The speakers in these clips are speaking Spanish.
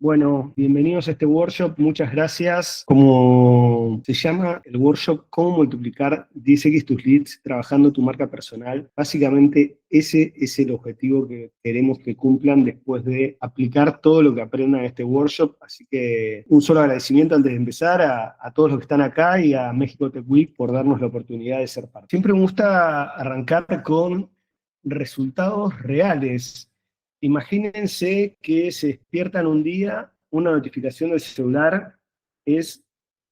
Bueno, bienvenidos a este workshop, muchas gracias. Como se llama el workshop, ¿Cómo multiplicar 10x tus leads trabajando tu marca personal? Básicamente ese es el objetivo que queremos que cumplan después de aplicar todo lo que aprendan en este workshop. Así que un solo agradecimiento antes de empezar a todos los que están acá y a México Tech Week por darnos la oportunidad de ser parte. Siempre me gusta arrancar con resultados reales. Imagínense que se despiertan un día, una notificación del celular es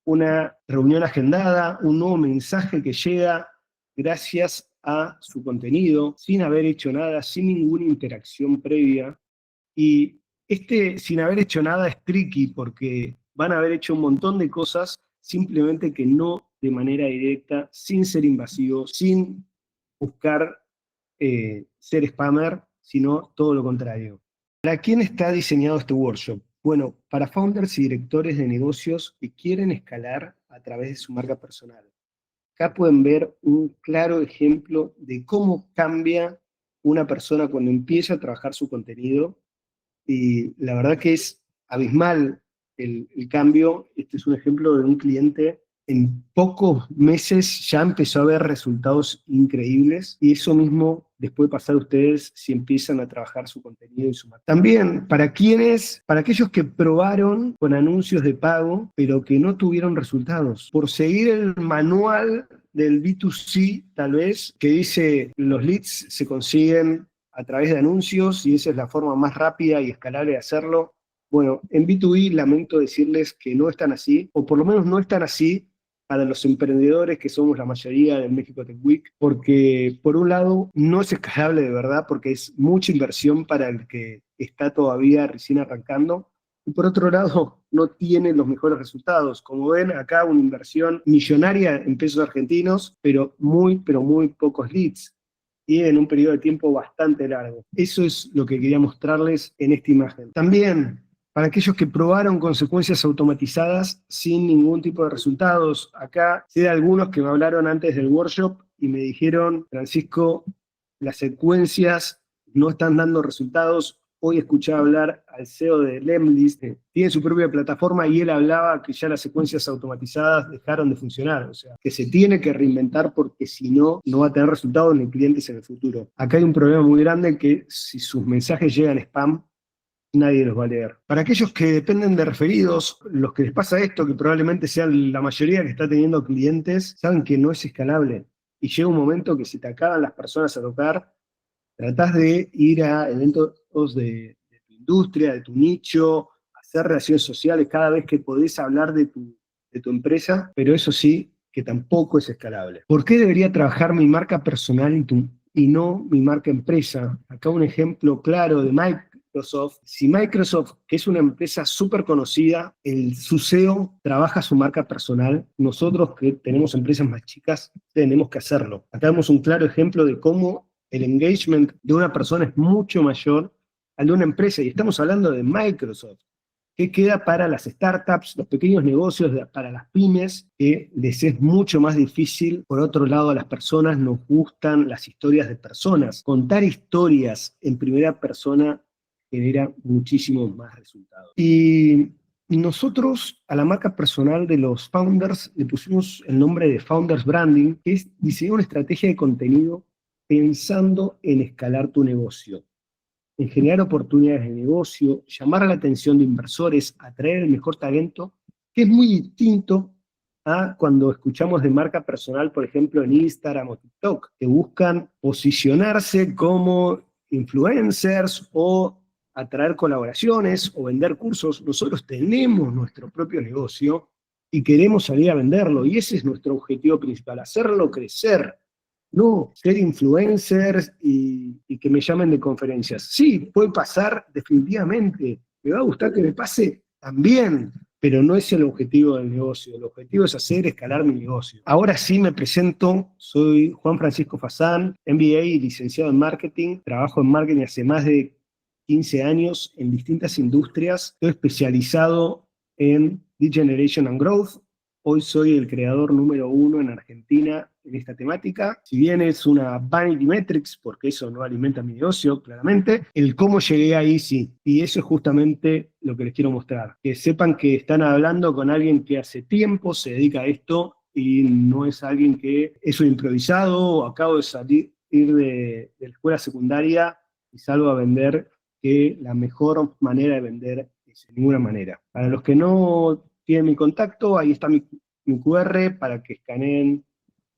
una reunión agendada, un nuevo mensaje que llega gracias a su contenido, sin haber hecho nada, sin ninguna interacción previa. Y sin haber hecho nada es tricky porque van a haber hecho un montón de cosas simplemente que no de manera directa, sin ser invasivos, sin buscar ser spammer, sino todo lo contrario. ¿Para quién está diseñado este workshop? Bueno, para founders y directores de negocios que quieren escalar a través de su marca personal. Acá pueden ver un claro ejemplo de cómo cambia una persona cuando empieza a trabajar su contenido, y la verdad que es abismal el cambio. Este es un ejemplo de un cliente. En pocos meses ya empezó a ver resultados increíbles, y eso mismo les puede pasar a ustedes si empiezan a trabajar su contenido y su marca. También, para aquellos que probaron con anuncios de pago, pero que no tuvieron resultados, por seguir el manual del B2C, tal vez, que dice los leads se consiguen a través de anuncios y esa es la forma más rápida y escalable de hacerlo. Bueno, en B2B lamento decirles que no están así, o por lo menos no están así para los emprendedores que somos la mayoría del México Tech Week, porque por un lado no es escalable de verdad, porque es mucha inversión para el que está todavía recién arrancando, y por otro lado no tiene los mejores resultados. Como ven acá, una inversión millonaria en pesos argentinos, pero muy pocos leads y en un periodo de tiempo bastante largo. Eso es lo que quería mostrarles en esta imagen. También, para aquellos que probaron consecuencias automatizadas sin ningún tipo de resultados, acá sé de algunos que me hablaron antes del workshop y me dijeron: Francisco, las secuencias no están dando resultados. Hoy escuché hablar al CEO de Lemlist, tiene su propia plataforma, y él hablaba que ya las secuencias automatizadas dejaron de funcionar, o sea, que se tiene que reinventar porque si no, no va a tener resultados ni clientes en el futuro. Acá hay un problema muy grande, que si sus mensajes llegan spam, nadie los va a leer. Para aquellos que dependen de referidos, los que les pasa esto, que probablemente sean la mayoría que está teniendo clientes, saben que no es escalable. Y llega un momento que si te acaban las personas a tocar, tratás de ir a eventos de tu industria, de tu nicho, hacer relaciones sociales cada vez que podés hablar de tu empresa, pero eso sí, que tampoco es escalable. ¿Por qué debería trabajar mi marca personal y no mi marca empresa? Acá un ejemplo claro de Microsoft. Si Microsoft, que es una empresa súper conocida, su CEO trabaja su marca personal, nosotros que tenemos empresas más chicas tenemos que hacerlo. Acá vemos un claro ejemplo de cómo el engagement de una persona es mucho mayor al de una empresa, y estamos hablando de Microsoft. ¿Qué queda para las startups, los pequeños negocios, para las pymes, que les es mucho más difícil? Por otro lado, a las personas nos gustan las historias de personas. Contar historias en primera persona genera muchísimos más resultados. Y nosotros a la marca personal de los founders le pusimos el nombre de Founders Branding, que es diseñar una estrategia de contenido pensando en escalar tu negocio, en generar oportunidades de negocio, llamar la atención de inversores, atraer el mejor talento, que es muy distinto a cuando escuchamos de marca personal, por ejemplo, en Instagram o TikTok, que buscan posicionarse como influencers o atraer colaboraciones o vender cursos. Nosotros tenemos nuestro propio negocio y queremos salir a venderlo, y ese es nuestro objetivo principal, hacerlo crecer. No ser influencers y que me llamen de conferencias. Sí, puede pasar definitivamente. ¿Me va a gustar que me pase? También, pero no es el objetivo del negocio. El objetivo es hacer escalar mi negocio. Ahora sí me presento. Soy Juan Francisco Fazán, MBA y licenciado en marketing. Trabajo en marketing hace más de 15 años en distintas industrias. Estoy especializado en Lead Generation and Growth. Hoy soy el creador número 1 en Argentina en esta temática. Si bien es una vanity metrics, porque eso no alimenta mi negocio, claramente, el cómo llegué ahí sí. Y eso es justamente lo que les quiero mostrar. Que sepan que están hablando con alguien que hace tiempo se dedica a esto y no es alguien que es un improvisado o acabo de salir de la escuela secundaria y salgo a vender, que la mejor manera de vender es de ninguna manera. Para los que no tienen mi contacto, ahí está mi QR para que escaneen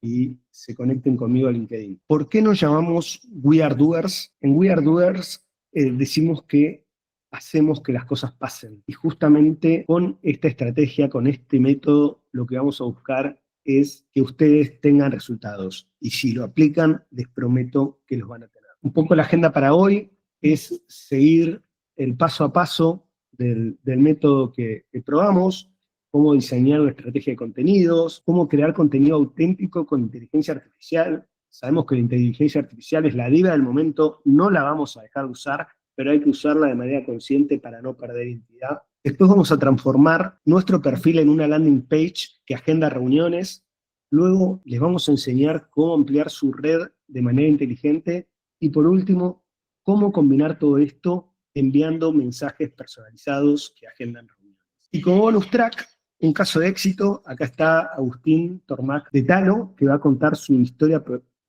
y se conecten conmigo a LinkedIn. ¿Por qué nos llamamos We Are Doers? En We Are Doers decimos que hacemos que las cosas pasen. Y justamente con esta estrategia, con este método, lo que vamos a buscar es que ustedes tengan resultados. Y si lo aplican, les prometo que los van a tener. Un poco la agenda para hoy es seguir el paso a paso del método que probamos, cómo diseñar una estrategia de contenidos, cómo crear contenido auténtico con inteligencia artificial. Sabemos que la inteligencia artificial es la diva del momento, no la vamos a dejar de usar, pero hay que usarla de manera consciente para no perder identidad. Después vamos a transformar nuestro perfil en una landing page que agenda reuniones. Luego les vamos a enseñar cómo ampliar su red de manera inteligente. Y por último, cómo combinar todo esto enviando mensajes personalizados que agendan reuniones. Y como bonus track, un caso de éxito, acá está Agustín Tormac de Talo, que va a contar su historia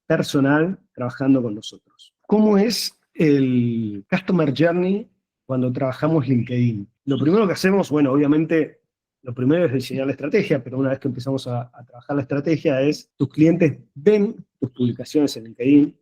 personal trabajando con nosotros. ¿Cómo es el Customer Journey cuando trabajamos LinkedIn? Lo primero que hacemos, bueno, obviamente, lo primero es diseñar la estrategia, pero una vez que empezamos a trabajar la estrategia es, tus clientes ven tus publicaciones en LinkedIn,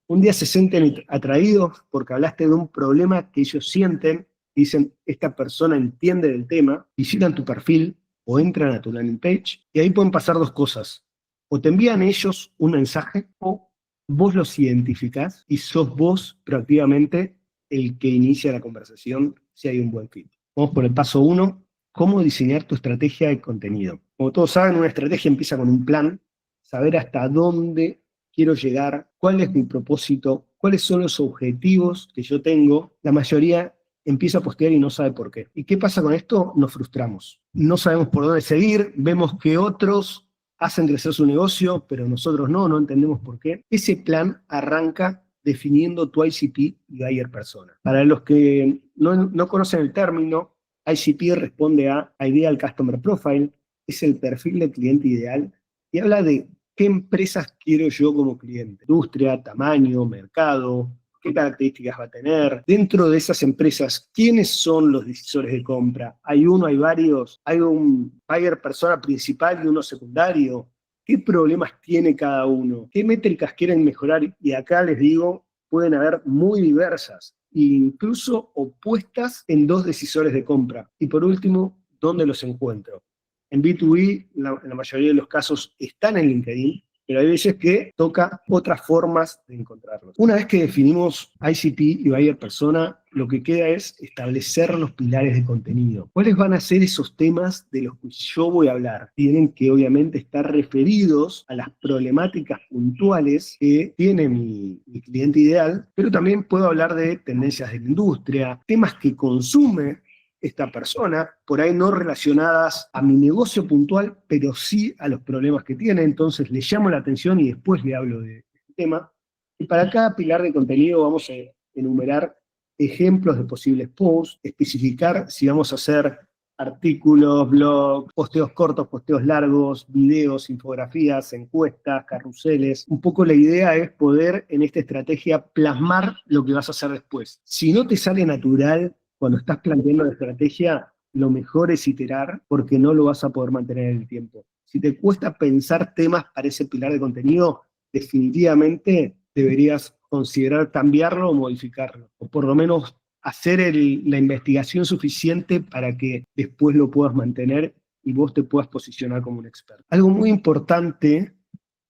un día se sienten atraídos porque hablaste de un problema que ellos sienten, y dicen, esta persona entiende del tema, visitan tu perfil o entran a tu landing page, y ahí pueden pasar dos cosas. O te envían ellos un mensaje, o vos los identificás y sos vos proactivamente el que inicia la conversación si hay un buen fit. Vamos por el paso 1, cómo diseñar tu estrategia de contenido. Como todos saben, una estrategia empieza con un plan, saber hasta dónde quiero llegar, cuál es mi propósito, cuáles son los objetivos que yo tengo. La mayoría empieza a postear y no sabe por qué. ¿Y qué pasa con esto? Nos frustramos. No sabemos por dónde seguir, vemos que otros hacen crecer su negocio, pero nosotros no entendemos por qué. Ese plan arranca definiendo tu ICP y buyer persona. Para los que no conocen el término, ICP responde a Ideal Customer Profile, es el perfil del cliente ideal, y habla de qué empresas quiero yo como cliente. Industria, tamaño, mercado, qué características va a tener. Dentro de esas empresas, ¿quiénes son los decisores de compra? ¿Hay uno, hay varios? ¿Hay un buyer persona principal y uno secundario? ¿Qué problemas tiene cada uno? ¿Qué métricas quieren mejorar? Y acá les digo, pueden haber muy diversas, incluso opuestas en dos decisores de compra. Y por último, ¿dónde los encuentro? En B2B, en la mayoría de los casos, están en LinkedIn, pero hay veces que toca otras formas de encontrarlos. Una vez que definimos ICP y Buyer Persona, lo que queda es establecer los pilares de contenido. ¿Cuáles van a ser esos temas de los que yo voy a hablar? Tienen que obviamente estar referidos a las problemáticas puntuales que tiene mi cliente ideal, pero también puedo hablar de tendencias de la industria, temas que consume esta persona, por ahí no relacionadas a mi negocio puntual, pero sí a los problemas que tiene. Entonces le llamo la atención y después le hablo de este tema. Y para cada pilar de contenido vamos a enumerar ejemplos de posibles posts, especificar si vamos a hacer artículos, blogs, posteos cortos, posteos largos, videos, infografías, encuestas, carruseles. Un poco la idea es poder en esta estrategia plasmar lo que vas a hacer después. Si no te sale natural, cuando estás planteando la estrategia, lo mejor es iterar porque no lo vas a poder mantener en el tiempo. Si te cuesta pensar temas para ese pilar de contenido, definitivamente deberías considerar cambiarlo o modificarlo, o por lo menos hacer la investigación suficiente para que después lo puedas mantener y vos te puedas posicionar como un experto. Algo muy importante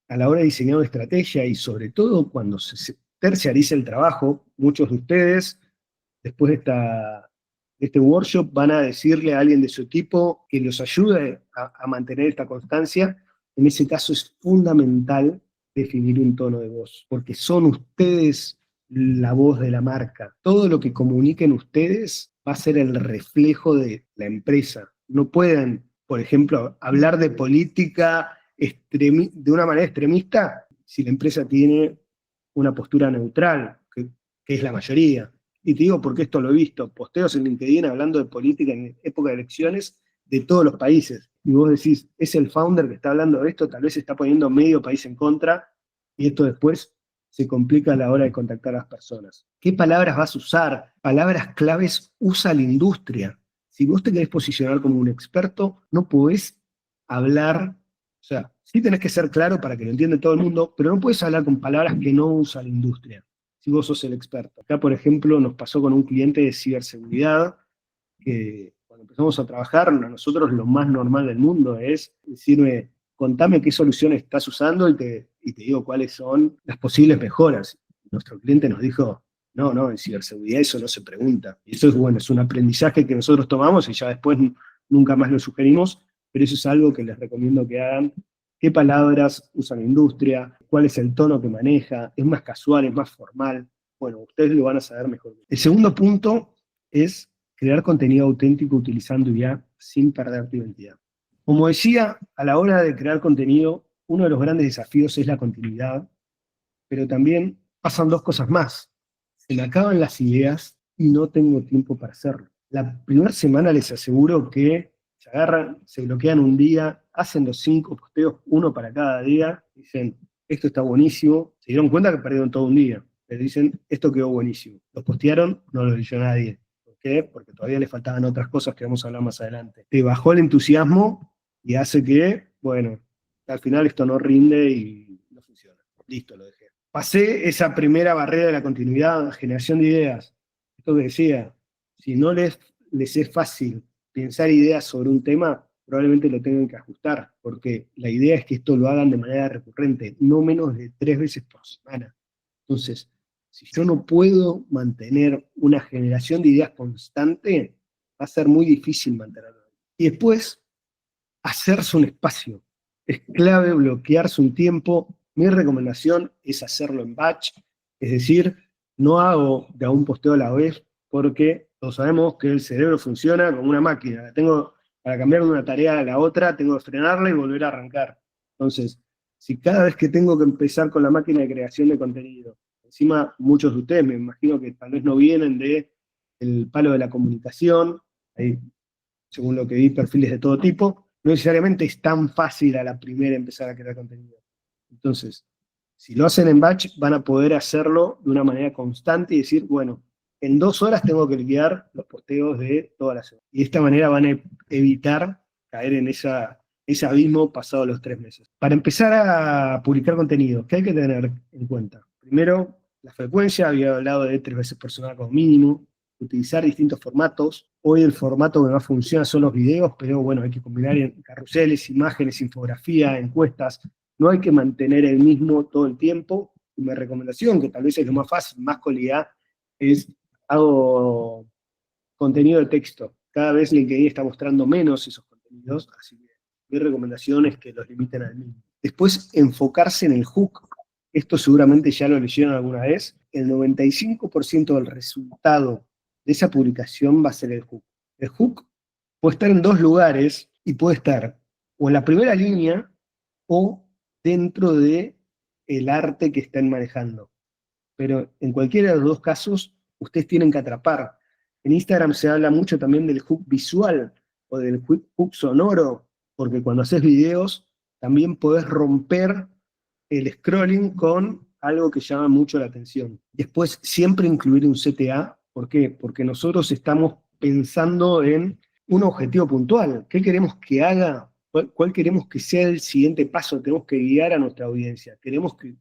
a la hora de diseñar una estrategia y sobre todo cuando se terciariza el trabajo, muchos de ustedes después de este workshop van a decirle a alguien de su equipo que los ayude a mantener esta constancia. En ese caso es fundamental definir un tono de voz, porque son ustedes la voz de la marca. Todo lo que comuniquen ustedes va a ser el reflejo de la empresa. No pueden, por ejemplo, hablar de política de una manera extremista si la empresa tiene una postura neutral, que es la mayoría. Y te digo porque esto lo he visto, posteos en LinkedIn hablando de política en época de elecciones de todos los países. Y vos decís, es el founder que está hablando de esto, tal vez está poniendo medio país en contra, y esto después se complica a la hora de contactar a las personas. ¿Qué palabras vas a usar? Palabras claves usa la industria. Si vos te querés posicionar como un experto, no podés hablar, o sea, sí tenés que ser claro para que lo entienda todo el mundo, pero no podés hablar con palabras que no usa la industria, si vos sos el experto. Acá, por ejemplo, nos pasó con un cliente de ciberseguridad, que cuando empezamos a trabajar, a nosotros lo más normal del mundo es decirme, contame qué solución estás usando y te digo cuáles son las posibles mejoras. Nuestro cliente nos dijo, no, en ciberseguridad eso no se pregunta. Y eso es bueno, es un aprendizaje que nosotros tomamos y ya después nunca más lo sugerimos, pero eso es algo que les recomiendo que hagan. ¿Qué palabras usa la industria? ¿Cuál es el tono que maneja? ¿Es más casual? ¿Es más formal? Bueno, ustedes lo van a saber mejor. El segundo punto es crear contenido auténtico utilizando IA sin perder tu identidad. Como decía, a la hora de crear contenido, uno de los grandes desafíos es la continuidad, pero también pasan dos cosas más. Se me acaban las ideas y no tengo tiempo para hacerlo. La primera semana les aseguro que se agarran, se bloquean un día, hacen los 5 posteos, uno para cada día, dicen, esto está buenísimo, se dieron cuenta que perdieron todo un día, pero dicen, esto quedó buenísimo. Lo postearon, no lo leyó nadie. ¿Por qué? Porque todavía le faltaban otras cosas que vamos a hablar más adelante. Te bajó el entusiasmo y hace que, bueno, al final esto no rinde y no funciona. Listo, lo dejé. Pasé esa primera barrera de la continuidad, generación de ideas. Esto que decía, si no les es fácil pensar ideas sobre un tema, probablemente lo tengan que ajustar, porque la idea es que esto lo hagan de manera recurrente, no menos de 3 veces por semana. Entonces, si yo no puedo mantener una generación de ideas constante, va a ser muy difícil mantenerlo. Y después, hacerse un espacio. Es clave bloquearse un tiempo. Mi recomendación es hacerlo en batch, es decir, no hago de a un posteo a la vez porque todos sabemos que el cerebro funciona como una máquina. Tengo, para cambiar de una tarea a la otra, tengo que frenarla y volver a arrancar. Entonces, si cada vez que tengo que empezar con la máquina de creación de contenido, encima muchos de ustedes me imagino que tal vez no vienen del palo de la comunicación, hay, según lo que vi, perfiles de todo tipo, no necesariamente es tan fácil a la primera empezar a crear contenido. Entonces, si lo hacen en batch, van a poder hacerlo de una manera constante y decir, bueno, en 2 horas tengo que liquidar los posteos de toda la semana. Y de esta manera van a evitar caer en ese abismo pasado los 3 meses. Para empezar a publicar contenido, ¿qué hay que tener en cuenta? Primero, la frecuencia, había hablado de 3 veces por semana como mínimo, utilizar distintos formatos. Hoy el formato que más funciona son los videos, pero bueno, hay que combinar carruseles, imágenes, infografía, encuestas. No hay que mantener el mismo todo el tiempo. Y mi recomendación, que tal vez es lo más fácil, más calidad, es hago contenido de texto. Cada vez LinkedIn está mostrando menos esos contenidos, así que mi recomendación es que los limiten al mínimo. Después, enfocarse en el hook. Esto seguramente ya lo leyeron alguna vez. El 95% del resultado de esa publicación va a ser el hook. El hook puede estar en 2 lugares y puede estar o en la primera línea o dentro de el arte que estén manejando. Pero en cualquiera de los 2 casos, ustedes tienen que atrapar. En Instagram se habla mucho también del hook visual o del hook sonoro, porque cuando haces videos también podés romper el scrolling con algo que llama mucho la atención. Después, siempre incluir un CTA. ¿Por qué? Porque nosotros estamos pensando en un objetivo puntual. ¿Qué queremos que haga? ¿Cuál queremos que sea el siguiente paso? Tenemos que guiar a nuestra audiencia. Queremos que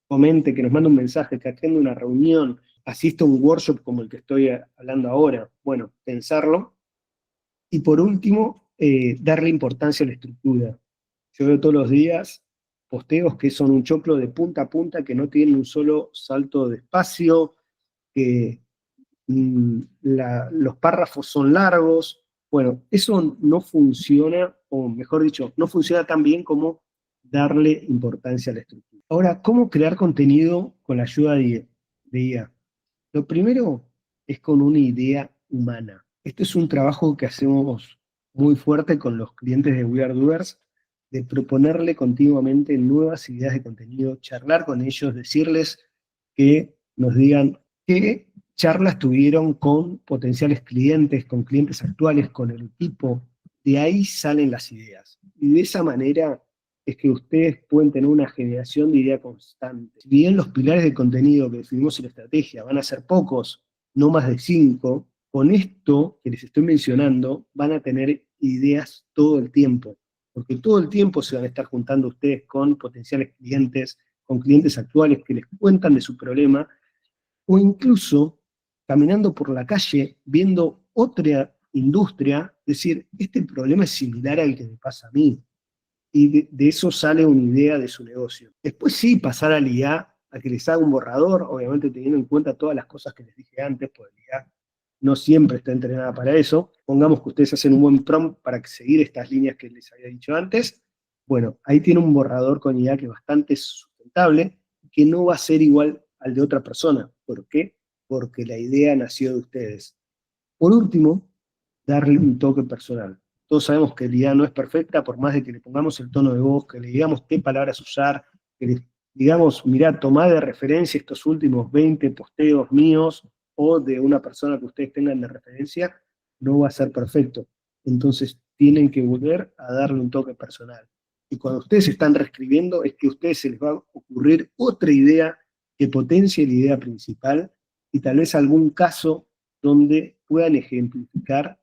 comente, que nos mande un mensaje, que atienda una reunión, asista a un workshop como el que estoy hablando ahora. Bueno, pensarlo. Y por último, darle importancia a la estructura. Yo veo todos los días posteos que son un choclo de punta a punta, que no tienen un solo salto de espacio, que los párrafos son largos. Bueno, eso no funciona, o mejor dicho, no funciona tan bien como darle importancia a la estructura. Ahora, ¿cómo crear contenido con la ayuda de IA? Lo primero es con una idea humana. Este es un trabajo que hacemos muy fuerte con los clientes de We Are Doers, de proponerle continuamente nuevas ideas de contenido, charlar con ellos, decirles que nos digan qué charlas tuvieron con potenciales clientes, con clientes actuales, con el equipo. De ahí salen las ideas. Y de esa manera es que ustedes pueden tener una generación de idea constante. Si bien los pilares de contenido que definimos en la estrategia van a ser pocos, no más de 5, con esto que les estoy mencionando van a tener ideas todo el tiempo, porque todo el tiempo se van a estar juntando ustedes con potenciales clientes, con clientes actuales que les cuentan de su problema, o incluso caminando por la calle, viendo otra industria, decir, este problema es similar al que me pasa a mí, y de eso sale una idea de su negocio. Después sí, pasar al IA, a que les haga un borrador, obviamente teniendo en cuenta todas las cosas que les dije antes, porque el IA no siempre está entrenada para eso. Pongamos que ustedes hacen un buen prompt para seguir estas líneas que les había dicho antes. Bueno, ahí tiene un borrador con IA que es bastante sustentable, que no va a ser igual al de otra persona. ¿Por qué? Porque la idea nació de ustedes. Por último, darle un toque personal. Todos sabemos que la IA no es perfecta, por más de que le pongamos el tono de voz, que le digamos qué palabras usar, que le digamos, mirá, tomá de referencia estos últimos 20 posteos míos o de una persona que ustedes tengan de referencia, no va a ser perfecto. Entonces tienen que volver a darle un toque personal. Y cuando ustedes están reescribiendo, es que a ustedes se les va a ocurrir otra idea que potencie la idea principal y tal vez algún caso donde puedan ejemplificar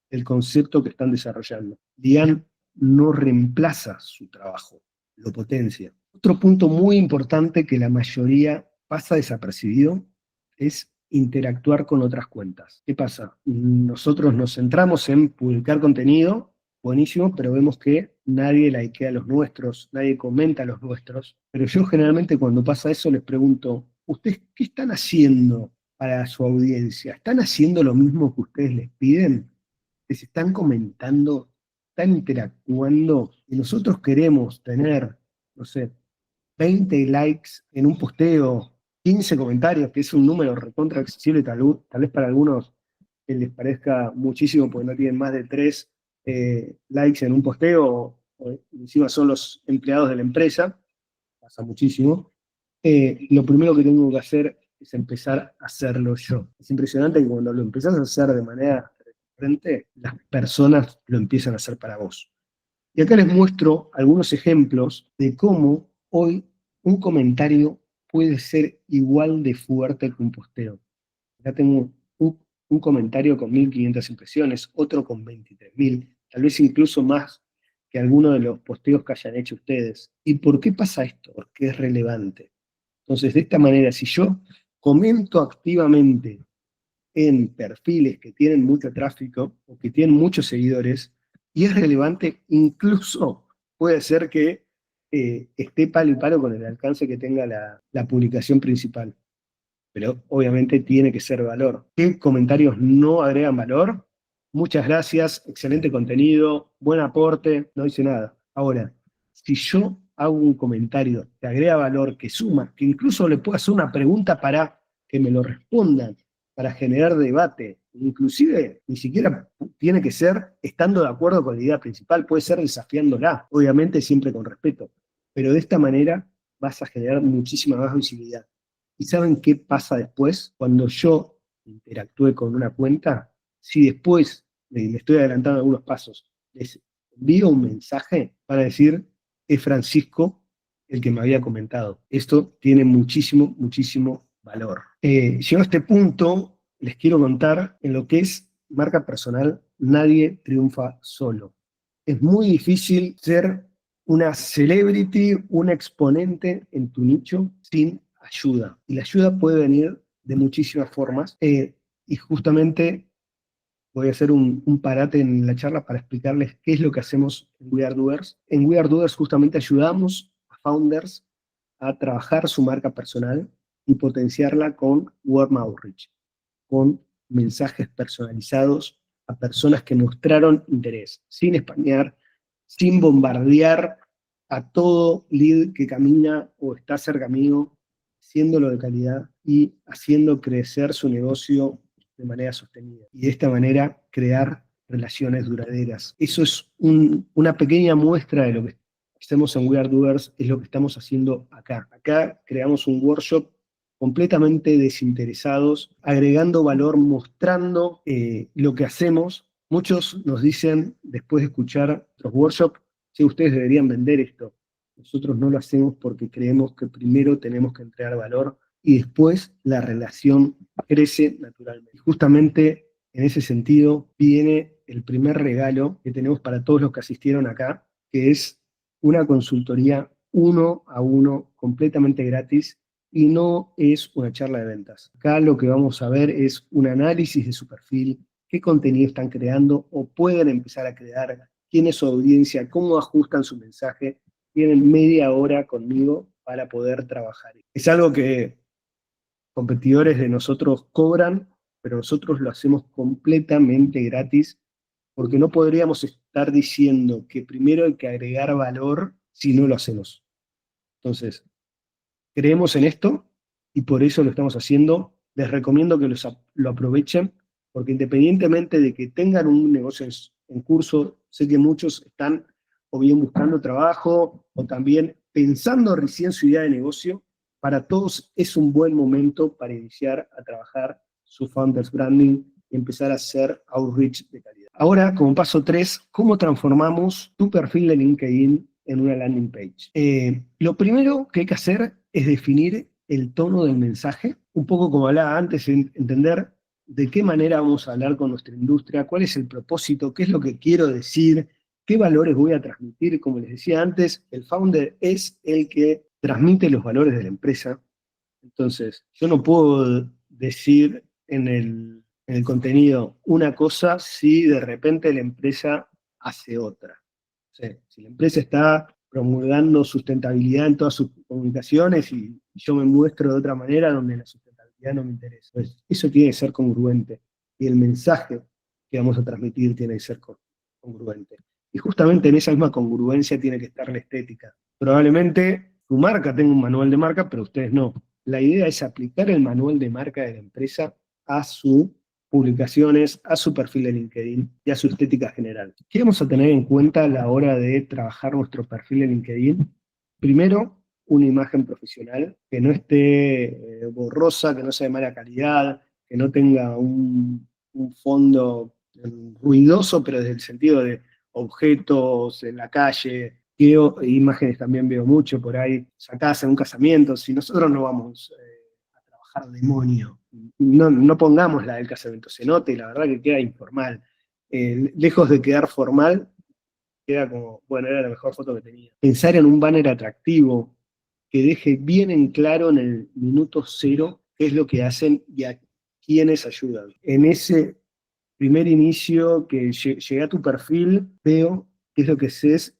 el concepto que están desarrollando. DIAN no reemplaza su trabajo, lo potencia. Otro punto muy importante que la mayoría pasa desapercibido es interactuar con otras cuentas. ¿Qué pasa? Nosotros nos centramos en publicar contenido, buenísimo, pero vemos que nadie likea los nuestros, nadie comenta los nuestros. Pero yo generalmente cuando pasa eso les pregunto, ¿ustedes qué están haciendo para su audiencia? ¿Están haciendo lo mismo que ustedes les piden? ¿Les están comentando? ¿Están interactuando? Y nosotros queremos tener, no sé, 20 likes en un posteo, 15 comentarios, que es un número recontra accesible, tal vez para algunos les parezca muchísimo porque no tienen más de 3 likes en un posteo, o encima son los empleados de la empresa, pasa muchísimo. Lo primero que tengo que hacer es empezar a hacerlo yo. Es impresionante que cuando lo empezás a hacer de manera recurrente, las personas lo empiezan a hacer para vos. Y acá les muestro algunos ejemplos de cómo hoy un comentario puede ser igual de fuerte que un posteo. Acá tengo un comentario con 1500 impresiones, otro con 23.000, tal vez incluso más que alguno de los posteos que hayan hecho ustedes. ¿Y por qué pasa esto? Porque es relevante. Entonces, de esta manera, si yo comento activamente en perfiles que tienen mucho tráfico o que tienen muchos seguidores, y es relevante, incluso puede ser que esté palo y palo con el alcance que tenga la publicación principal. Pero obviamente tiene que ser valor. ¿Qué comentarios no agregan valor? Muchas gracias, excelente contenido, buen aporte, no hice nada. Ahora, si yo hago un comentario que agrega valor, que suma, que incluso le puedo hacer una pregunta para que me lo respondan, para generar debate, inclusive ni siquiera tiene que ser estando de acuerdo con la idea principal, puede ser desafiándola, obviamente siempre con respeto, pero de esta manera vas a generar muchísima más visibilidad. ¿Y saben qué pasa después? Cuando yo interactúe con una cuenta, si después, me estoy adelantando algunos pasos, les envío un mensaje para decir, es Francisco el que me había comentado. Esto tiene muchísimo, muchísimo valor. Llegado a este punto, les quiero contar en lo que es marca personal, nadie triunfa solo. Es muy difícil ser una celebrity, un exponente en tu nicho sin ayuda. Y la ayuda puede venir de muchísimas formas. Y justamente voy a hacer un parate en la charla para explicarles qué es lo que hacemos en We Are Doers. En We Are Doers justamente ayudamos a founders a trabajar su marca personal y potenciarla con warm outreach, con mensajes personalizados a personas que mostraron interés, sin españar, sin bombardear a todo lead que camina o está cerca mío, siéndolo de calidad y haciendo crecer su negocio de manera sostenida. Y de esta manera crear relaciones duraderas. Eso es una pequeña muestra de lo que hacemos en We Are Doers, es lo que estamos haciendo acá. Acá creamos un workshop completamente desinteresados, agregando valor, mostrando lo que hacemos. Muchos nos dicen, después de escuchar los workshops, si ustedes deberían vender esto. Nosotros no lo hacemos porque creemos que primero tenemos que entregar valor y después la relación crece naturalmente. Y justamente en ese sentido viene el primer regalo que tenemos para todos los que asistieron acá, que es una consultoría 1-a-1 completamente gratis y no es una charla de ventas. Acá lo que vamos a ver es un análisis de su perfil, qué contenido están creando o pueden empezar a crear, quién es su audiencia, cómo ajustan su mensaje. Tienen media hora conmigo para poder trabajar. Es algo que competidores de nosotros cobran, pero nosotros lo hacemos completamente gratis, porque no podríamos estar diciendo que primero hay que agregar valor si no lo hacemos. Entonces, creemos en esto y por eso lo estamos haciendo. Les recomiendo que lo aprovechen, porque independientemente de que tengan un negocio en curso, sé que muchos están o bien buscando trabajo o también pensando recién su idea de negocio. Para todos es un buen momento para iniciar a trabajar su Founders Branding y empezar a hacer outreach de calidad. Ahora, como paso 3, ¿cómo transformamos tu perfil de LinkedIn en una landing page? Lo primero que hay que hacer es definir el tono del mensaje, un poco como hablaba antes, entender de qué manera vamos a hablar con nuestra industria, cuál es el propósito, qué es lo que quiero decir, qué valores voy a transmitir. Como les decía antes, el founder es el que transmite los valores de la empresa. Entonces, yo no puedo decir en el contenido una cosa si de repente la empresa hace otra. O sea, si la empresa está promulgando sustentabilidad en todas sus comunicaciones y yo me muestro de otra manera donde la sustentabilidad no me interesa. Entonces, eso tiene que ser congruente y el mensaje que vamos a transmitir tiene que ser congruente. Y justamente en esa misma congruencia tiene que estar la estética. Probablemente tu marca tenga un manual de marca, pero ustedes no. La idea es aplicar el manual de marca de la empresa a sus publicaciones, a su perfil de LinkedIn y a su estética general. ¿Qué vamos a tener en cuenta a la hora de trabajar nuestro perfil de LinkedIn? Primero, una imagen profesional que no esté borrosa, que no sea de mala calidad, que no tenga un fondo ruidoso, pero desde el sentido de objetos en la calle. Imágenes también veo mucho por ahí, sacadas en un casamiento. Si nosotros no vamos a trabajar demonio, no pongamos la del casamiento, se note, la verdad que queda informal. Lejos de quedar formal, queda como, bueno, era la mejor foto que tenía. Pensar en un banner atractivo que deje bien en claro en el minuto 0 qué es lo que hacen y a quiénes ayudan. En ese primer inicio que llegué a tu perfil, veo qué es lo que haces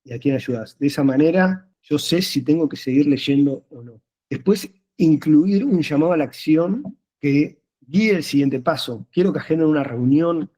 y a quién ayudas. De esa manera, yo sé si tengo que seguir leyendo o no. Después, incluir un llamado a la acción que guíe el siguiente paso. Quiero que agenden una reunión,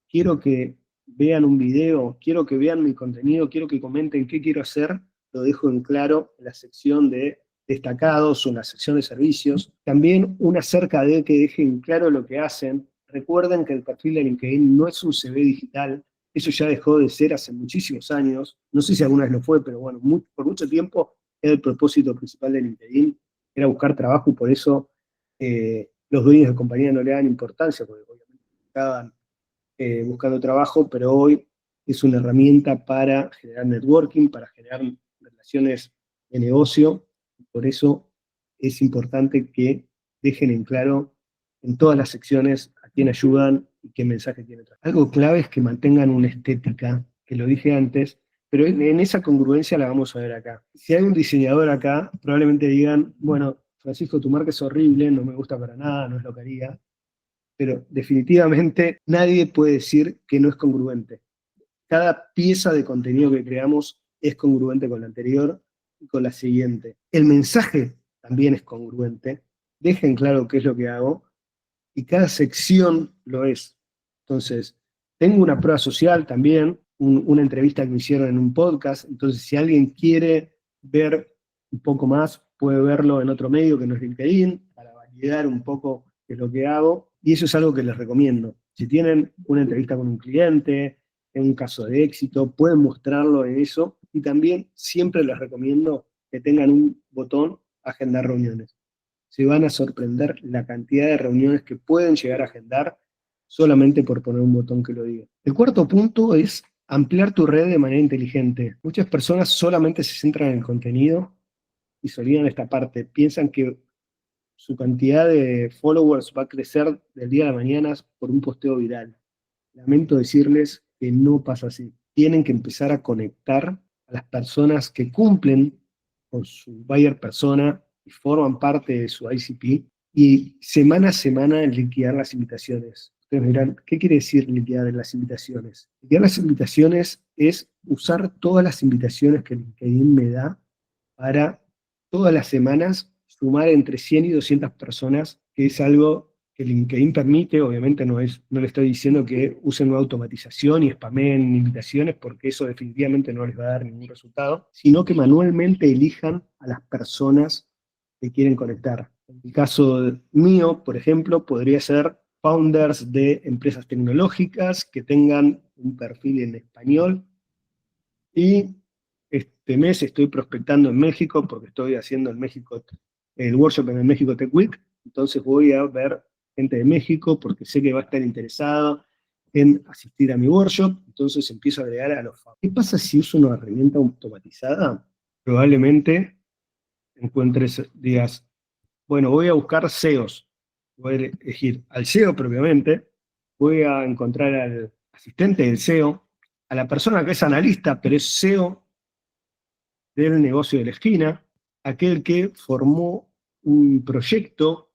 quiero que vean un video, quiero que vean mi contenido, quiero que comenten qué quiero hacer. Lo dejo en claro en la sección de destacados o en la sección de servicios. También una acerca de que dejen claro lo que hacen. Recuerden que el perfil de LinkedIn no es un CV digital, eso ya dejó de ser hace muchísimos años. No sé si alguna vez lo fue, pero bueno, por mucho tiempo era el propósito principal de LinkedIn, era buscar trabajo y por eso los dueños de compañía no le dan importancia, porque obviamente estaban buscando trabajo, pero hoy es una herramienta para generar networking, para generar relaciones de negocio. Por eso es importante que dejen en claro en todas las secciones a quién ayudan y qué mensaje tiene. Algo clave es que mantengan una estética, que lo dije antes, pero en esa congruencia la vamos a ver acá. Si hay un diseñador acá, probablemente digan, bueno, Francisco, tu marca es horrible, no me gusta para nada, no es lo que haría, pero definitivamente nadie puede decir que no es congruente. Cada pieza de contenido que creamos es congruente con la anterior y con la siguiente. El mensaje también es congruente, dejen claro qué es lo que hago, y cada sección lo es. Entonces, tengo una prueba social también, una entrevista que me hicieron en un podcast, entonces si alguien quiere ver un poco más, puede verlo en otro medio que no es LinkedIn, para validar un poco qué es lo que hago, y eso es algo que les recomiendo. Si tienen una entrevista con un cliente, en un caso de éxito, pueden mostrarlo en eso. Y también siempre les recomiendo que tengan un botón agendar reuniones. Se van a sorprender la cantidad de reuniones que pueden llegar a agendar solamente por poner un botón que lo diga. El cuarto punto es ampliar tu red de manera inteligente. Muchas personas solamente se centran en el contenido y se olvidan esta parte. Piensan que su cantidad de followers va a crecer del día a la mañana por un posteo viral. Lamento decirles que no pasa así. Tienen que empezar a conectar a las personas que cumplen con su buyer persona y forman parte de su ICP y semana a semana liquidar las invitaciones. Ustedes me dirán, ¿qué quiere decir liquidar las invitaciones? Liquidar las invitaciones es usar todas las invitaciones que LinkedIn me da para todas las semanas sumar entre 100 y 200 personas, que es algo que LinkedIn permite. Obviamente no le estoy diciendo que usen una automatización y spameen invitaciones, porque eso definitivamente no les va a dar ningún resultado, sino que manualmente elijan a las personas que quieren conectar. En el caso mío, por ejemplo, podría ser founders de empresas tecnológicas que tengan un perfil en español, y este mes estoy prospectando en México porque estoy haciendo en México el workshop en el México Tech Week. Entonces voy a ver gente de México porque sé que va a estar interesado en asistir a mi workshop. Entonces empiezo a agregar a los founders. ¿Qué pasa si uso una herramienta automatizada? Probablemente encuentres, digas, bueno, voy a buscar SEOs. Voy a elegir al SEO propiamente, voy a encontrar al asistente del SEO, a la persona que es analista, pero es SEO del negocio de la esquina, aquel que formó un proyecto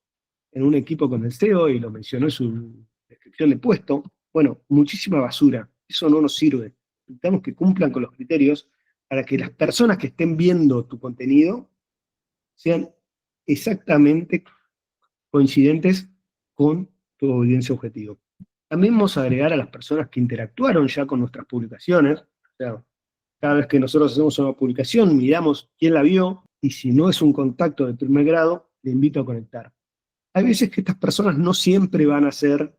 en un equipo con el SEO y lo mencionó en su descripción de puesto. Bueno, muchísima basura. Eso no nos sirve. Necesitamos que cumplan con los criterios para que las personas que estén viendo tu contenido sean exactamente coincidentes con tu audiencia objetivo. También vamos a agregar a las personas que interactuaron ya con nuestras publicaciones. O sea, cada vez que nosotros hacemos una publicación, miramos quién la vio, y si no es un contacto de primer grado, le invito a conectar. Hay veces que estas personas no siempre van a ser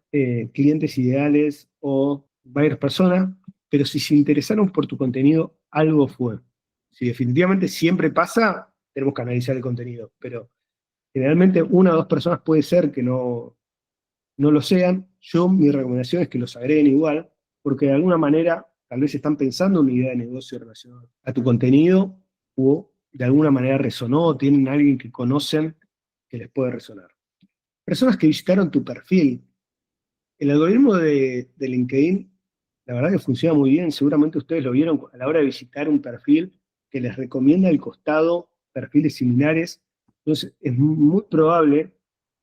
clientes ideales o varias personas, pero si se interesaron por tu contenido, algo fue. Si definitivamente siempre pasa, tenemos que analizar el contenido, pero generalmente una o dos personas puede ser que no lo sean. Mi recomendación es que los agreguen igual, porque de alguna manera tal vez están pensando en una idea de negocio relacionada a tu contenido, o de alguna manera resonó, o tienen a alguien que conocen que les puede resonar. Personas que visitaron tu perfil. El algoritmo de LinkedIn, la verdad que funciona muy bien. Seguramente ustedes lo vieron a la hora de visitar un perfil que les recomienda al costado perfiles similares. Entonces, es muy probable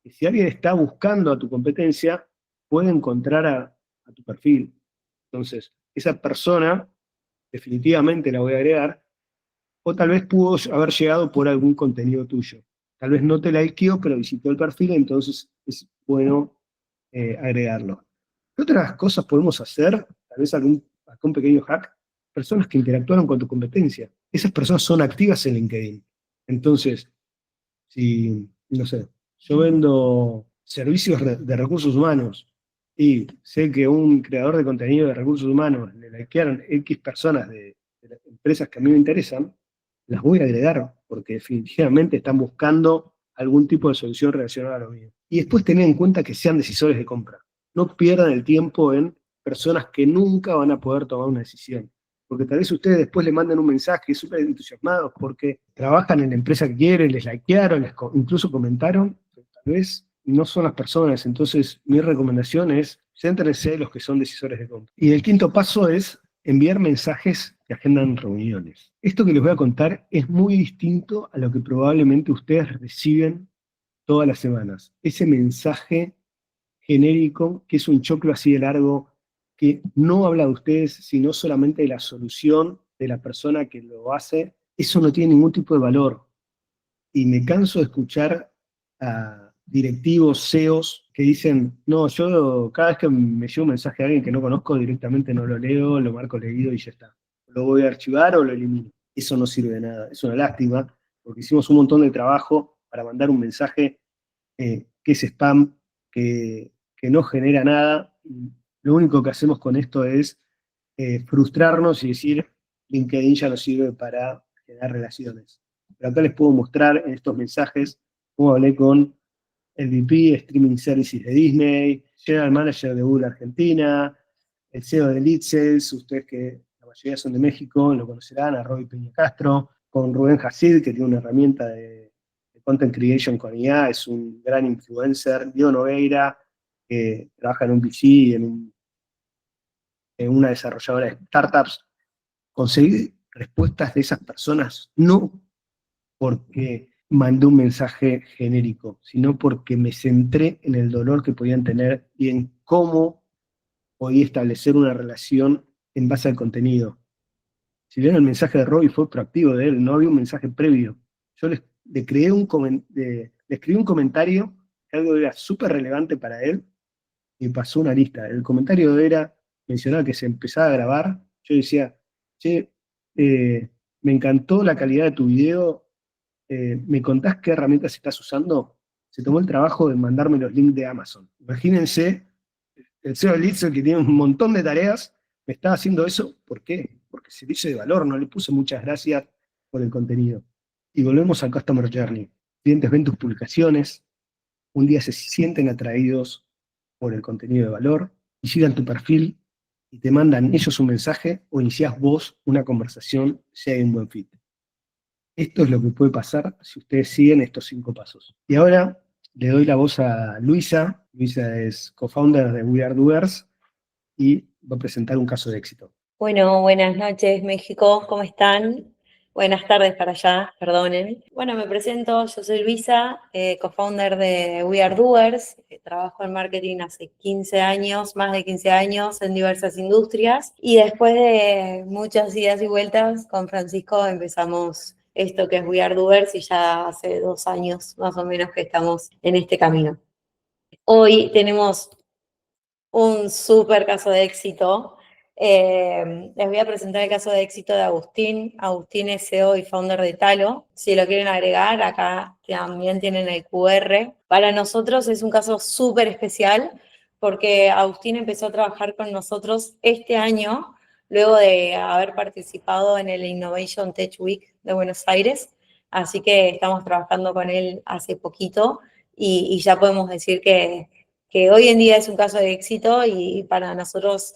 que si alguien está buscando a tu competencia, puede encontrar a tu perfil. Entonces, esa persona definitivamente la voy a agregar, o tal vez pudo haber llegado por algún contenido tuyo. Tal vez no te likeó, pero visitó el perfil, entonces es bueno agregarlo. ¿Qué otras cosas podemos hacer? Tal vez algún pequeño hack. Personas que interactuaron con tu competencia. Esas personas son activas en LinkedIn. Entonces, si, no sé, yo vendo servicios de recursos humanos y sé que un creador de contenido de recursos humanos le likearon X personas de las empresas que a mí me interesan, las voy a agregar porque definitivamente están buscando algún tipo de solución relacionada a lo mío. Y después tener en cuenta que sean decisores de compra. No pierdan el tiempo en personas que nunca van a poder tomar una decisión. Porque tal vez ustedes después le manden un mensaje súper entusiasmados porque trabajan en la empresa que quieren, les likearon, incluso comentaron, pero tal vez no son las personas. Entonces, mi recomendación es, céntrense en los que son decisores de compra. Y el quinto paso es enviar mensajes que agendan reuniones. Esto que les voy a contar es muy distinto a lo que probablemente ustedes reciben todas las semanas. Ese mensaje genérico, que es un choclo así de largo, que no habla de ustedes, sino solamente de la solución de la persona que lo hace, eso no tiene ningún tipo de valor. Y me canso de escuchar a directivos, CEOs, que dicen, no, yo cada vez que me llega un mensaje de alguien que no conozco, directamente no lo leo, lo marco leído y ya está. Lo voy a archivar o lo elimino. Eso no sirve de nada, es una lástima, porque hicimos un montón de trabajo para mandar un mensaje que es spam, que no genera nada y lo único que hacemos con esto es frustrarnos y decir, LinkedIn ya no sirve para generar relaciones. Pero acá les puedo mostrar en estos mensajes cómo hablé con el VP Streaming Services de Disney, General Manager de Google Argentina, el CEO de Lead Sales, ustedes que la mayoría son de México, lo conocerán, a Roy Peña Castro, con Rubén Hasid, que tiene una herramienta de Content Creation con IA, es un gran influencer, Diego Nogueira, que trabaja en un VC, en una desarrolladora de startups. Conseguir respuestas de esas personas no porque mandé un mensaje genérico, sino porque me centré en el dolor que podían tener y en cómo podía establecer una relación en base al contenido. Si bien el mensaje de Robbie fue proactivo de él, no había un mensaje previo. Yo le creé le escribí un comentario, que algo era súper relevante para él, y pasó una lista. El comentario era, mencionaba que se empezaba a grabar, yo decía, che, me encantó la calidad de tu video, ¿me contás qué herramientas estás usando? Se tomó el trabajo de mandarme los links de Amazon. Imagínense, el CEO de Litzel, que tiene un montón de tareas, me estaba haciendo eso. ¿Por qué? Porque servicio de valor, no le puse muchas gracias por el contenido. Y volvemos al Customer Journey. Clientes ven tus publicaciones, un día se sienten atraídos por el contenido de valor y llegan a tu perfil y te mandan ellos un mensaje o iniciás vos una conversación si hay un buen fit. Esto es lo que puede pasar si ustedes siguen estos 5 pasos. Y ahora le doy la voz a Luisa. Luisa es co-founder de We Are Doers y va a presentar un caso de éxito. Bueno, buenas noches, México, ¿cómo están? Buenas tardes para allá, perdonen. Bueno, me presento, yo soy Luisa, co-founder de We Are Doers. Trabajo en marketing hace 15 años, más de 15 años, en diversas industrias. Y después de muchas idas y vueltas, con Francisco empezamos esto que es We Are Doers y ya hace 2 años más o menos que estamos en este camino. Hoy tenemos un súper caso de éxito. Les voy a presentar el caso de éxito de Agustín. Agustín es CEO y founder de Talo. Si lo quieren agregar, acá también tienen el QR. Para nosotros es un caso súper especial porque Agustín empezó a trabajar con nosotros este año, luego de haber participado en el Innovation Tech Week de Buenos Aires. Así que estamos trabajando con él hace poquito y ya podemos decir que hoy en día es un caso de éxito y para nosotros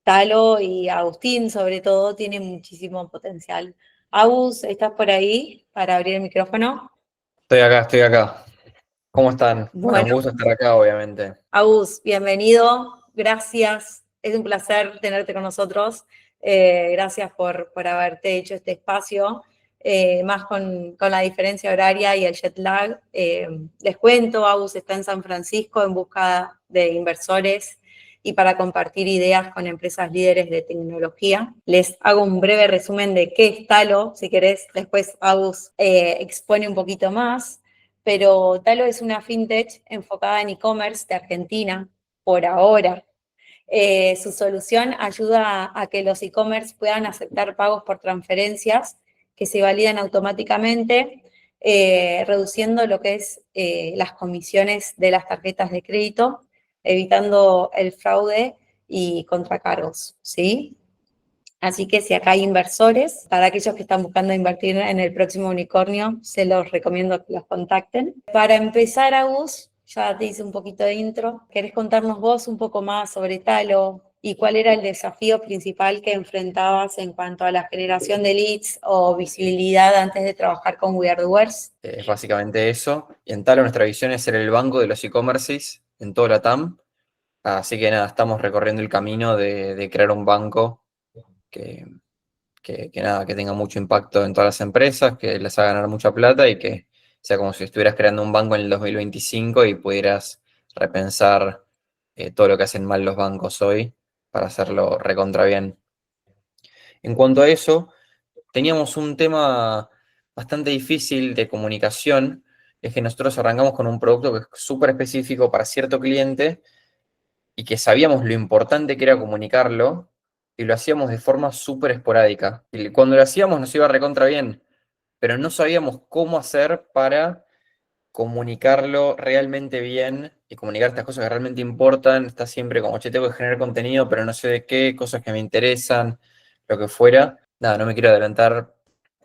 Talo y Agustín sobre todo tienen muchísimo potencial. Agus, ¿estás por ahí para abrir el micrófono? Estoy acá. ¿Cómo están? Bueno, un Bueno, gusto estar acá, obviamente. Agus, bienvenido, gracias, es un placer tenerte con nosotros. Gracias por haberte hecho este espacio, más con la diferencia horaria y el jet lag. Les cuento, Agus está en San Francisco en busca de inversores y para compartir ideas con empresas líderes de tecnología. Les hago un breve resumen de qué es Talo, si querés, después Agus expone un poquito más. Pero Talo es una fintech enfocada en e-commerce de Argentina, por ahora. Su solución ayuda a que los e-commerce puedan aceptar pagos por transferencias que se validan automáticamente, reduciendo lo que es las comisiones de las tarjetas de crédito, evitando el fraude y contracargos, ¿sí? Así que si acá hay inversores, para aquellos que están buscando invertir en el próximo unicornio, se los recomiendo que los contacten. Para empezar, Agus, ya te hice un poquito de intro. ¿Querés contarnos vos un poco más sobre Talo y cuál era el desafío principal que enfrentabas en cuanto a la generación de leads o visibilidad antes de trabajar con We Are Doers? Es básicamente eso. Y en Talo nuestra visión es ser el banco de los e-commerces en toda la TAM. Así que nada, estamos recorriendo el camino de crear un banco que nada, que tenga mucho impacto en todas las empresas, que les haga ganar mucha plata y que sea como si estuvieras creando un banco en el 2025 y pudieras repensar todo lo que hacen mal los bancos hoy para hacerlo recontra bien. En cuanto a eso, teníamos un tema bastante difícil de comunicación, es que nosotros arrancamos con un producto que es súper específico para cierto cliente y que sabíamos lo importante que era comunicarlo y lo hacíamos de forma súper esporádica. Y cuando lo hacíamos nos iba recontra bien, pero no sabíamos cómo hacer para comunicarlo realmente bien y comunicar estas cosas que realmente importan. Está siempre como, che, tengo que generar contenido, pero no sé de qué, cosas que me interesan, lo que fuera. Nada, no me quiero adelantar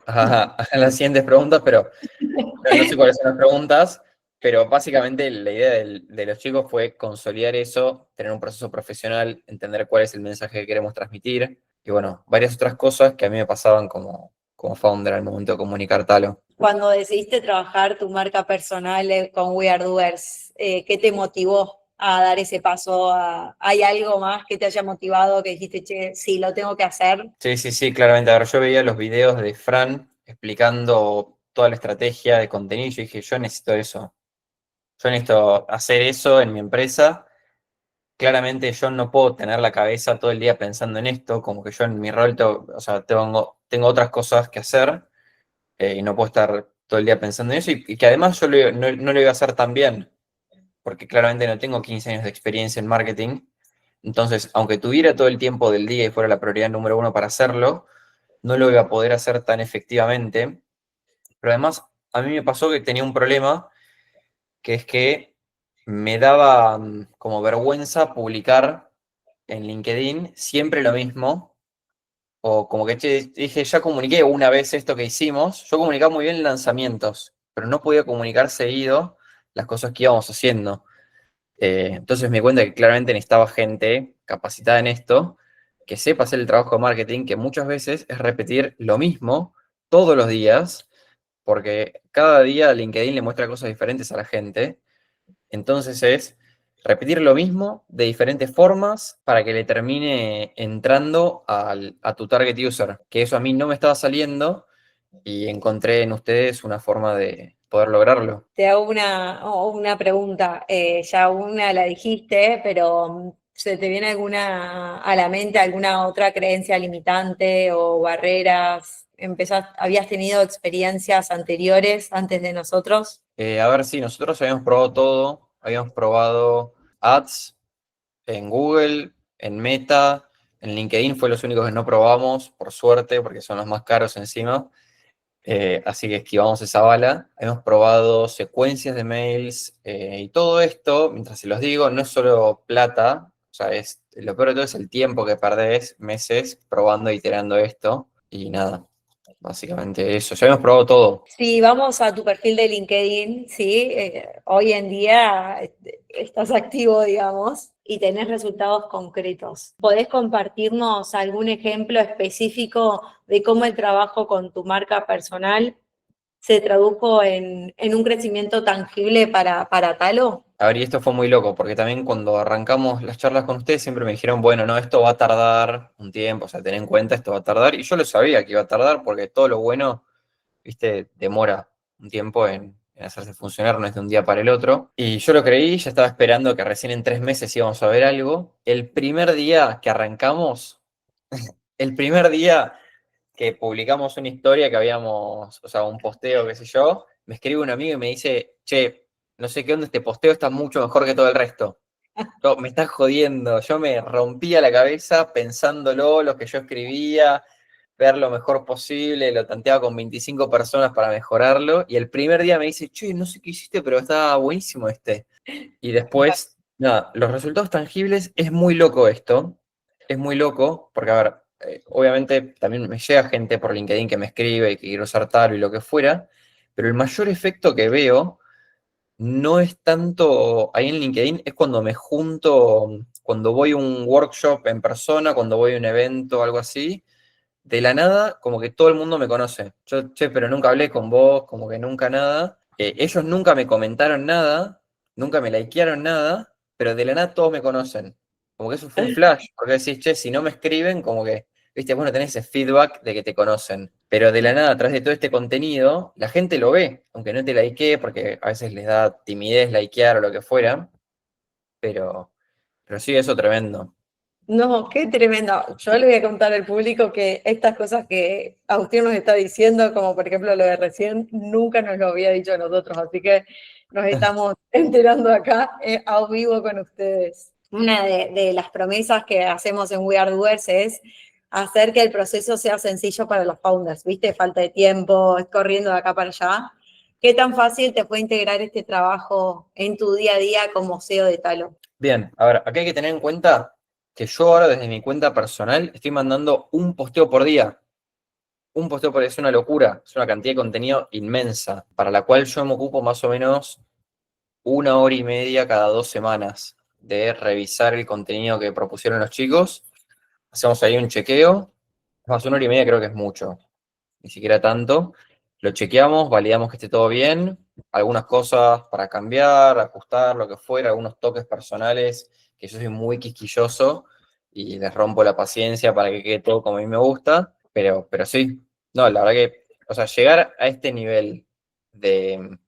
a las siguientes preguntas, pero no sé cuáles son las preguntas, pero básicamente la idea de los chicos fue consolidar eso, tener un proceso profesional, entender cuál es el mensaje que queremos transmitir, y bueno, varias otras cosas que a mí me pasaban como founder al momento de comunicar Talo. Cuando decidiste trabajar tu marca personal con We Are Doers, ¿qué te motivó a dar ese paso? ¿Hay algo más que te haya motivado, que dijiste, che, sí, lo tengo que hacer? Sí, claramente. A ver, yo veía los videos de Fran explicando toda la estrategia de contenido y yo dije, yo necesito eso. Yo necesito hacer eso en mi empresa. Claramente yo no puedo tener la cabeza todo el día pensando en esto, como que yo en mi rol o sea, tengo otras cosas que hacer y no puedo estar todo el día pensando en eso y que además yo no lo iba a hacer tan bien, porque claramente no tengo 15 años de experiencia en marketing. Entonces, aunque tuviera todo el tiempo del día y fuera la prioridad número uno para hacerlo, no lo iba a poder hacer tan efectivamente. Pero además, a mí me pasó que tenía un problema, que es que me daba como vergüenza publicar en LinkedIn siempre lo mismo, o como que dije, ya comuniqué una vez esto que hicimos, yo comunicaba muy bien lanzamientos, pero no podía comunicar seguido las cosas que íbamos haciendo. Entonces me di cuenta que claramente necesitaba gente capacitada en esto, que sepa hacer el trabajo de marketing, que muchas veces es repetir lo mismo todos los días, porque cada día LinkedIn le muestra cosas diferentes a la gente. Entonces es repetir lo mismo de diferentes formas para que le termine entrando a tu target user, que eso a mí no me estaba saliendo y encontré en ustedes una forma de poder lograrlo. Te hago una pregunta, ya una la dijiste, pero ¿se te viene alguna a la mente, alguna otra creencia limitante o barreras? ¿Habías tenido experiencias anteriores antes de nosotros? A ver, sí, nosotros habíamos probado todo, habíamos probado ads en Google, en Meta, en LinkedIn fue los únicos que no probamos, por suerte, porque son los más caros encima. Así que esquivamos esa bala. Hemos probado secuencias de mails y todo esto, mientras se los digo, no es solo plata, o sea, lo peor de todo es el tiempo que perdés, meses, probando y iterando esto. Y nada, básicamente eso. Ya hemos probado todo. Si vamos a tu perfil de LinkedIn, sí, hoy en día estás activo, digamos, y tenés resultados concretos. ¿Podés compartirnos algún ejemplo específico de cómo el trabajo con tu marca personal se tradujo en un crecimiento tangible para Talo? A ver, y esto fue muy loco, porque también cuando arrancamos las charlas con ustedes siempre me dijeron, bueno, no, esto va a tardar un tiempo, o sea, ten en cuenta, esto va a tardar, y yo lo sabía que iba a tardar porque todo lo bueno, viste, demora un tiempo en hacerse funcionar, no es de un día para el otro. Y yo lo creí, ya estaba esperando que recién en 3 meses íbamos a ver algo. El primer día que arrancamos, el primer día que publicamos una historia que habíamos, o sea, un posteo, qué sé yo, me escribe un amigo y me dice, che, no sé qué onda, este posteo está mucho mejor que todo el resto. Me estás jodiendo, yo me rompía la cabeza pensándolo, lo que yo escribía, ver lo mejor posible, lo tanteaba con 25 personas para mejorarlo, y el primer día me dice, che, no sé qué hiciste, pero está buenísimo este. Y después, nada, los resultados tangibles, es muy loco esto, es muy loco, porque a ver, obviamente también me llega gente por LinkedIn que me escribe y que quiere usar tal y lo que fuera, pero el mayor efecto que veo no es tanto ahí en LinkedIn, es cuando me junto, cuando voy a un workshop en persona, cuando voy a un evento o algo así, de la nada, como que todo el mundo me conoce. Yo, che, pero nunca hablé con vos, como que nunca nada. Ellos nunca me comentaron nada, nunca me likearon nada, pero de la nada todos me conocen. Como que eso fue un flash, porque decís, che, si no me escriben, como que, viste, bueno, tenés ese feedback de que te conocen. Pero de la nada, a través de todo este contenido, la gente lo ve, aunque no te likee, porque a veces les da timidez likear o lo que fuera, pero sí, eso tremendo. No, qué tremendo. Yo le voy a contar al público que estas cosas que Agustín nos está diciendo, como por ejemplo lo de recién, nunca nos lo había dicho a nosotros, así que nos estamos enterando acá a vivo con ustedes. Una de las promesas que hacemos en We Are Doers es hacer que el proceso sea sencillo para los founders, ¿viste? Falta de tiempo, es corriendo de acá para allá. ¿Qué tan fácil te fue integrar este trabajo en tu día a día como CEO de Talo? Bien, a ver, acá hay que tener en cuenta que yo ahora desde mi cuenta personal estoy mandando un posteo por día. Un posteo por día es una locura, es una cantidad de contenido inmensa, para la cual yo me ocupo más o menos 1 hora y media cada 2 semanas de revisar el contenido que propusieron los chicos. Hacemos ahí un chequeo. Más 1 hora y media creo que es mucho, ni siquiera tanto. Lo chequeamos, validamos que esté todo bien, algunas cosas para cambiar, ajustar, lo que fuera, algunos toques personales, que yo soy muy quisquilloso y les rompo la paciencia para que quede todo como a mí me gusta, pero sí, no, la verdad que, o sea, llegar a este nivel de,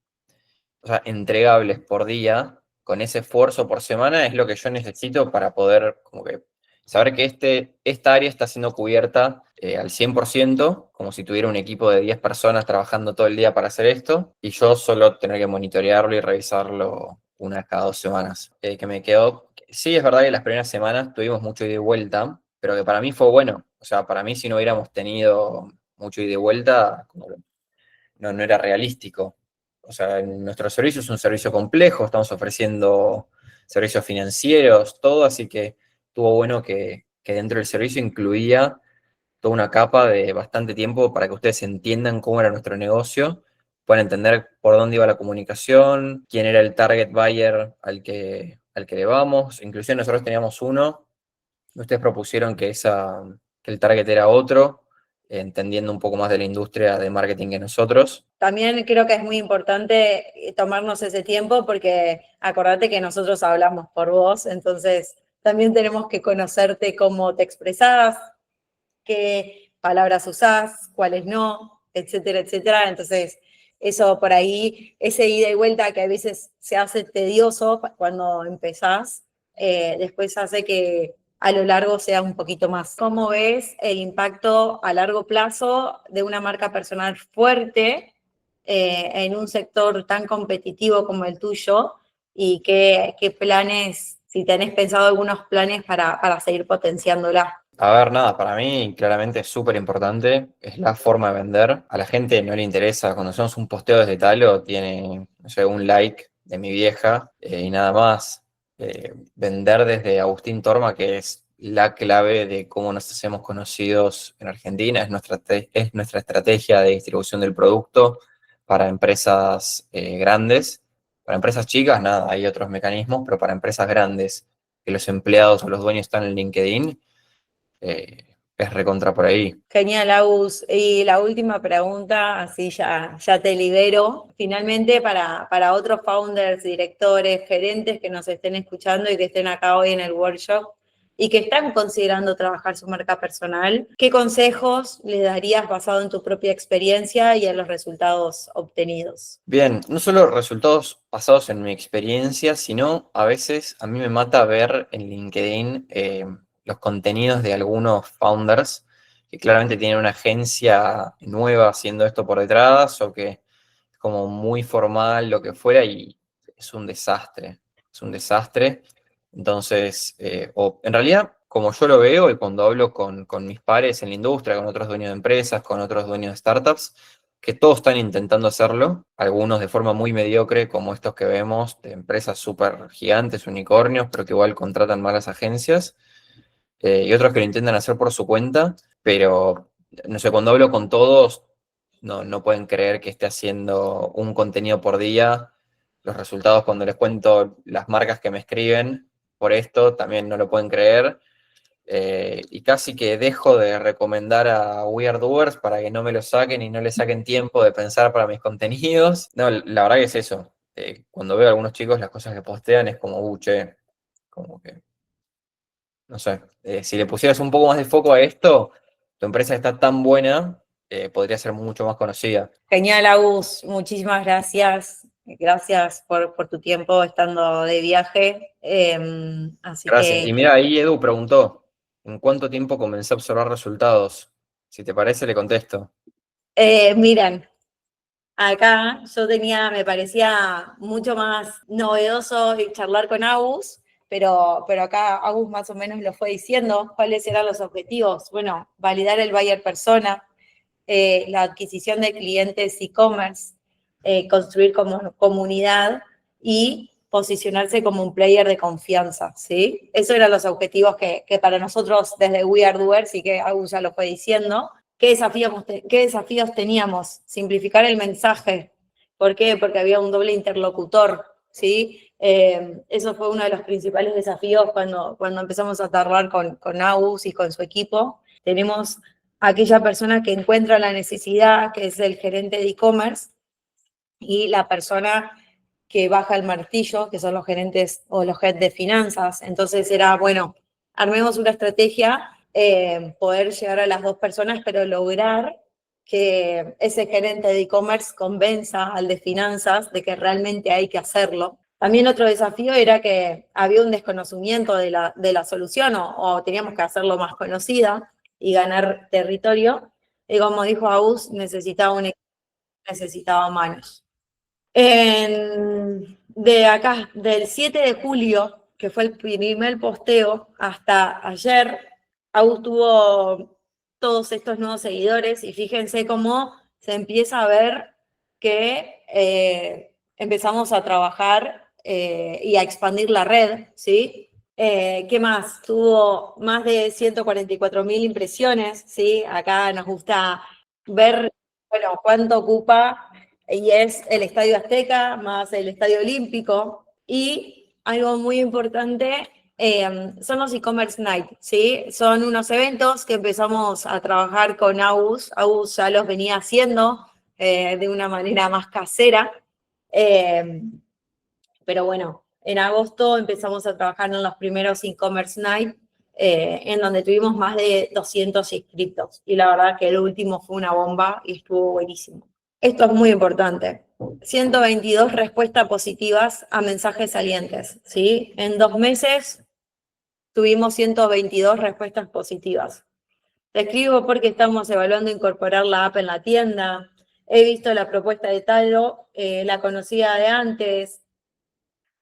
o sea, entregables por día, con ese esfuerzo por semana, es lo que yo necesito para poder como que saber que esta área está siendo cubierta al 100%, como si tuviera un equipo de 10 personas trabajando todo el día para hacer esto, y yo solo tener que monitorearlo y revisarlo una vez cada 2 semanas. Que me quedó, sí es verdad que las primeras semanas tuvimos mucho ida y vuelta, pero que para mí fue bueno. O sea, para mí si no hubiéramos tenido mucho ida y vuelta, como que no era realístico. O sea, nuestro servicio es un servicio complejo, estamos ofreciendo servicios financieros, todo, así que estuvo bueno que dentro del servicio incluía toda una capa de bastante tiempo para que ustedes entiendan cómo era nuestro negocio, puedan entender por dónde iba la comunicación, quién era el target buyer al que le vamos. Inclusive nosotros teníamos uno, ustedes propusieron que el target era otro, entendiendo un poco más de la industria de marketing que nosotros. También creo que es muy importante tomarnos ese tiempo porque acordate que nosotros hablamos por vos, entonces también tenemos que conocerte cómo te expresás, qué palabras usás, cuáles no, etcétera, etcétera. Entonces, eso por ahí, ese ida y vuelta que a veces se hace tedioso cuando empezás, después hace que a lo largo sea un poquito más. ¿Cómo ves el impacto a largo plazo de una marca personal fuerte en un sector tan competitivo como el tuyo? ¿Y qué planes, si tenés pensado algunos planes para seguir potenciándola? A ver, nada, para mí claramente es súper importante, es la forma de vender. A la gente no le interesa, cuando hacemos un posteo desde Talo, tiene, no sé, un like de mi vieja y nada más. Vender desde Agustín Torma, que es la clave de cómo nos hacemos conocidos en Argentina, es nuestra estrategia de distribución del producto para empresas grandes. Para empresas chicas, nada, hay otros mecanismos, pero para empresas grandes, que los empleados o los dueños están en LinkedIn, es recontra por ahí. Genial, Agus. Y la última pregunta, así ya te libero. Finalmente, para otros founders, directores, gerentes que nos estén escuchando y que estén acá hoy en el workshop y que están considerando trabajar su marca personal, ¿qué consejos les darías basado en tu propia experiencia y en los resultados obtenidos? Bien, no solo resultados basados en mi experiencia, sino a veces a mí me mata ver en LinkedIn los contenidos de algunos founders que claramente tienen una agencia nueva haciendo esto por detrás o que es como muy formal, lo que fuera, y es un desastre, es un desastre. Entonces, o en realidad, como yo lo veo y cuando hablo con mis pares en la industria, con otros dueños de empresas, con otros dueños de startups, que todos están intentando hacerlo, algunos de forma muy mediocre, como estos que vemos, de empresas súper gigantes, unicornios, pero que igual contratan malas agencias, y otros que lo intentan hacer por su cuenta, pero no sé, cuando hablo con todos, no pueden creer que esté haciendo un contenido por día. Los resultados, cuando les cuento las marcas que me escriben por esto, también no lo pueden creer. Y casi que dejo de recomendar a Weird Doers para que no me lo saquen y no le saquen tiempo de pensar para mis contenidos. No, la verdad que es eso. Cuando veo a algunos chicos las cosas que postean es como, che, como que, no sé, si le pusieras un poco más de foco a esto, tu empresa está tan buena, podría ser mucho más conocida. Genial, Agus, muchísimas gracias. Gracias por tu tiempo estando de viaje. Así Gracias. Y que, mira, ahí Edu preguntó, ¿en cuánto tiempo comencé a observar resultados? Si te parece, le contesto. miren, acá me parecía mucho más novedoso charlar con Agus, pero acá Agus más o menos lo fue diciendo, cuáles eran los objetivos. Bueno, validar el buyer persona, la adquisición de clientes e-commerce, construir como comunidad y posicionarse como un player de confianza, ¿sí? Esos eran los objetivos que para nosotros desde We Are Doers, y que Agus ya lo fue diciendo. ¿Qué desafíos teníamos? Simplificar el mensaje. ¿Por qué? Porque había un doble interlocutor, ¿sí? Eso fue uno de los principales desafíos cuando empezamos a trabajar con Agus y con su equipo. Tenemos aquella persona que encuentra la necesidad, que es el gerente de e-commerce, y la persona que baja el martillo, que son los gerentes o los heads de finanzas. Entonces era, bueno, armemos una estrategia, poder llegar a las dos personas, pero lograr que ese gerente de e-commerce convenza al de finanzas de que realmente hay que hacerlo. También otro desafío era que había un desconocimiento de la solución o teníamos que hacerlo más conocida y ganar territorio. Y como dijo Agus, necesitaba manos. De acá, del 7 de julio, que fue el primer posteo, hasta ayer, Agus tuvo todos estos nuevos seguidores y fíjense cómo se empieza a ver que empezamos a trabajar y a expandir la red, ¿sí? ¿Qué más? Tuvo más de 144.000 impresiones, ¿sí? Acá nos gusta ver, bueno, cuánto ocupa, y es el Estadio Azteca más el Estadio Olímpico. Y algo muy importante son los e-commerce night, ¿sí? Son unos eventos que empezamos a trabajar con Agus. Agus ya los venía haciendo de una manera más casera. Pero bueno, en agosto empezamos a trabajar en los primeros e-commerce night, en donde tuvimos más de 200 inscriptos. Y la verdad que el último fue una bomba y estuvo buenísimo. Esto es muy importante. 122 respuestas positivas a mensajes salientes, ¿sí? En 2 meses tuvimos 122 respuestas positivas. Te escribo porque estamos evaluando incorporar la app en la tienda. He visto la propuesta de Talo, la conocida de antes.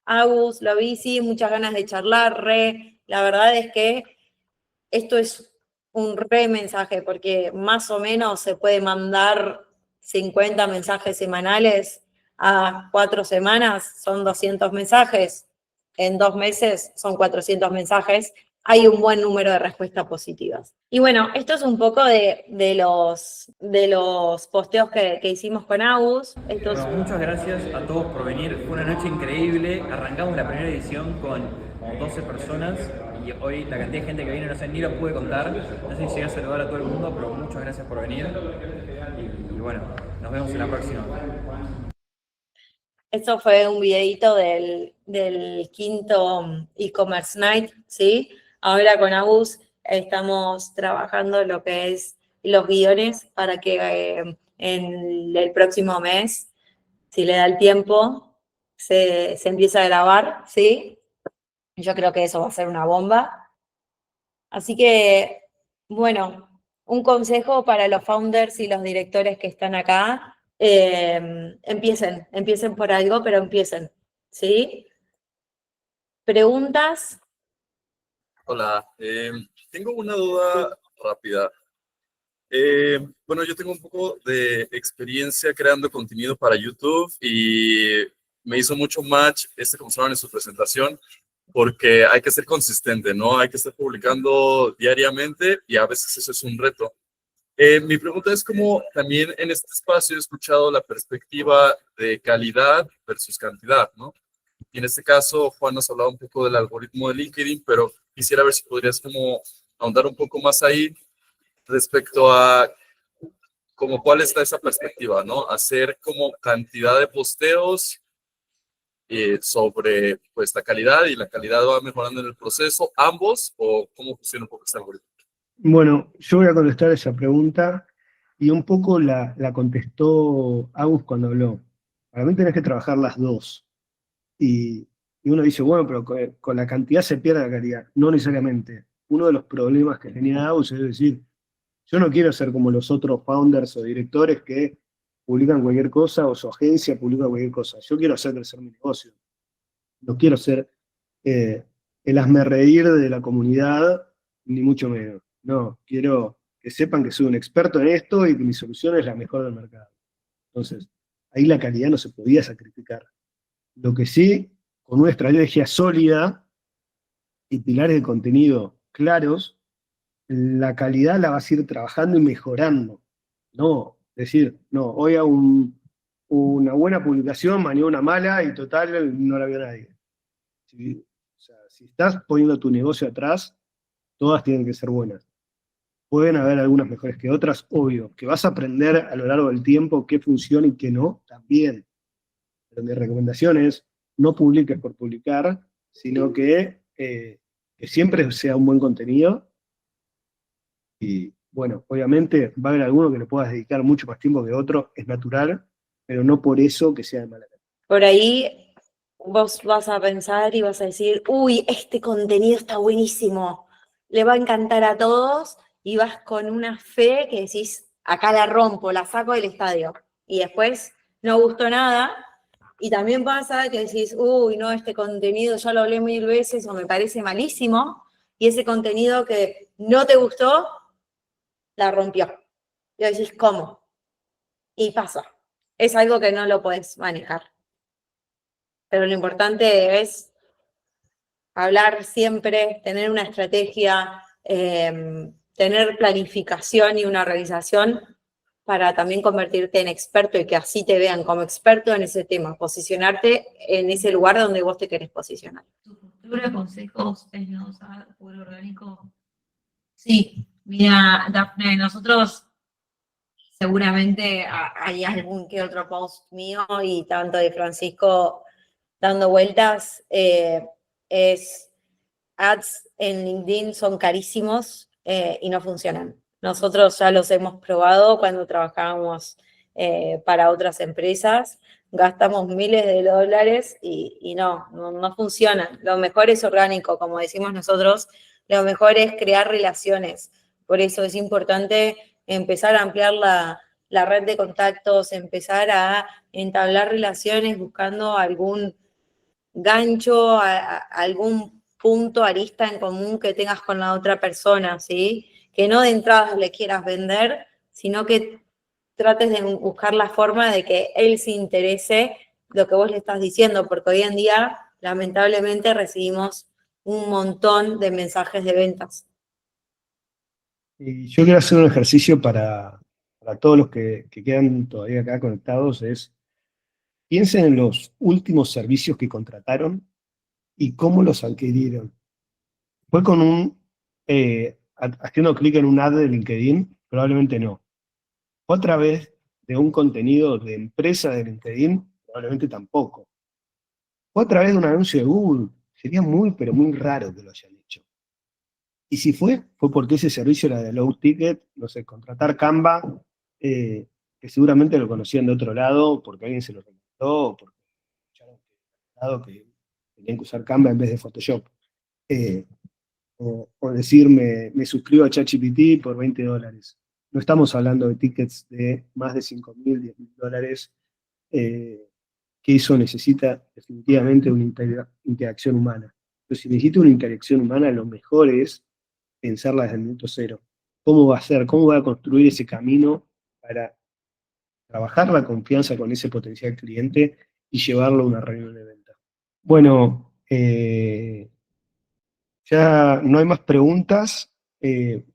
Agus, lo vi, sí, muchas ganas de charlar, la verdad es que esto es un mensaje, porque más o menos se puede mandar 50 mensajes semanales a 4 semanas, son 200 mensajes, en 2 meses son 400 mensajes, hay un buen número de respuestas positivas. Y bueno, esto es un poco de los posteos que hicimos con Agus. Bueno, muchas gracias a todos por venir, fue una noche increíble, arrancamos la primera edición con 12 personas y hoy la cantidad de gente que vino no sé, ni lo pude contar, no sé si llegué a saludar a todo el mundo, pero muchas gracias por venir y bueno, nos vemos en la próxima. Esto fue un videito del 5º e-commerce night, ¿sí? Ahora con Agus estamos trabajando lo que es los guiones para que en el próximo mes, si le da el tiempo, se empiece a grabar, ¿sí? Yo creo que eso va a ser una bomba. Así que, bueno, un consejo para los founders y los directores que están acá. Empiecen por algo, pero empiecen, ¿sí? ¿Preguntas? Hola, tengo una duda rápida. Bueno, yo tengo un poco de experiencia creando contenido para YouTube y me hizo mucho match como se llama en su presentación, porque hay que ser consistente, ¿no? Hay que estar publicando diariamente y a veces eso es un reto. Mi pregunta es cómo también en este espacio he escuchado la perspectiva de calidad versus cantidad, ¿no? Y en este caso, Juan nos hablaba un poco del algoritmo de LinkedIn, pero quisiera ver si podrías como ahondar un poco más ahí respecto a como cuál está esa perspectiva, ¿no? Hacer como cantidad de posteos sobre pues la calidad y la calidad va mejorando en el proceso, ambos, o cómo funciona un poco este algoritmo. Bueno, yo voy a contestar esa pregunta y un poco la contestó Agus cuando habló. Para mí tenés que trabajar las dos. Y uno dice, bueno, pero con la cantidad se pierde la calidad. No necesariamente. Uno de los problemas que tenía Agus es decir, yo no quiero ser como los otros founders o directores que publican cualquier cosa o su agencia publica cualquier cosa. Yo quiero hacer crecer mi negocio. No quiero ser el hazmerreír de la comunidad, ni mucho menos. No, quiero que sepan que soy un experto en esto y que mi solución es la mejor del mercado. Entonces, ahí la calidad no se podía sacrificar. Lo que sí, con una estrategia sólida y pilares de contenido claros, la calidad la vas a ir trabajando y mejorando. No, decir, no, hoy hago una buena publicación, mañana una mala y total no la vio nadie. O sea, si estás poniendo tu negocio atrás, todas tienen que ser buenas. Pueden haber algunas mejores que otras, obvio. Que vas a aprender a lo largo del tiempo qué funciona y qué no, también. Pero mi recomendación es, no publiques por publicar, sino que siempre sea un buen contenido. Y bueno, obviamente va a haber alguno que le puedas dedicar mucho más tiempo que otro, es natural, pero no por eso que sea de mala calidad. Por ahí vos vas a pensar y vas a decir, uy, este contenido está buenísimo, le va a encantar a todos, y vas con una fe que decís, acá la rompo, la saco del estadio. Y después no gustó nada. Y también pasa que decís, uy, no, este contenido ya lo hablé 1000 veces o me parece malísimo, y ese contenido que no te gustó, la rompió. Y decís, ¿cómo? Y pasa. Es algo que no lo puedes manejar. Pero lo importante es hablar siempre, tener una estrategia, tener planificación y una organización para también convertirte en experto y que así te vean como experto en ese tema, posicionarte en ese lugar donde vos te querés posicionar. ¿Tu postura, consejos es no usar puro orgánico? Sí, mira, Dafne, nosotros Seguramente hay algún que otro post mío y tanto de Francisco dando vueltas. Ads en LinkedIn son carísimos y no funcionan. Nosotros ya los hemos probado cuando trabajábamos para otras empresas, gastamos miles de dólares y no funcionan. Lo mejor es orgánico, como decimos nosotros, lo mejor es crear relaciones. Por eso es importante empezar a ampliar la red de contactos, empezar a entablar relaciones buscando algún gancho, algún punto, arista en común que tengas con la otra persona, ¿sí? Que no de entrada le quieras vender, sino que trates de buscar la forma de que él se interese lo que vos le estás diciendo, porque hoy en día, lamentablemente, recibimos un montón de mensajes de ventas. Y yo quiero hacer un ejercicio para todos los que quedan todavía acá conectados, es piensen en los últimos servicios que contrataron y cómo los adquirieron. ¿Fue con haciendo clic en un ad de LinkedIn? Probablemente no. ¿Fue a través de un contenido de empresa de LinkedIn? Probablemente tampoco. ¿Fue a través de un anuncio de Google? Sería muy, pero muy raro que lo hayan hecho. Y si fue porque ese servicio era de low ticket, no sé, contratar Canva, que seguramente lo conocían de otro lado, porque alguien se lo recomendó, o porque escucharon que tenían que usar Canva en vez de Photoshop. O decir, me suscribo a ChatGPT por $20. No estamos hablando de tickets de más de $5.000, $10.000, que eso necesita definitivamente una interacción humana. Pero si necesita una interacción humana, lo mejor es pensarla desde el minuto cero. ¿Cómo va a ser? ¿Cómo va a construir ese camino para trabajar la confianza con ese potencial cliente y llevarlo a una reunión de venta? Bueno, ya no hay más preguntas.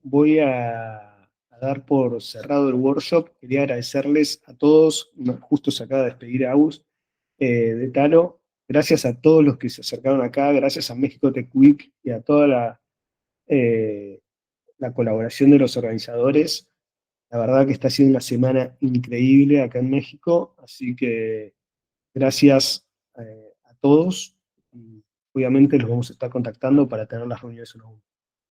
Voy a dar por cerrado el workshop. Quería agradecerles a todos. Justo se acaba de despedir a Agus de Talo. Gracias a todos los que se acercaron acá. Gracias a México Tech Week y a toda la colaboración de los organizadores. La verdad que está siendo una semana increíble acá en México. Así que gracias a todos. Y obviamente los vamos a estar contactando para tener las reuniones uno a uno.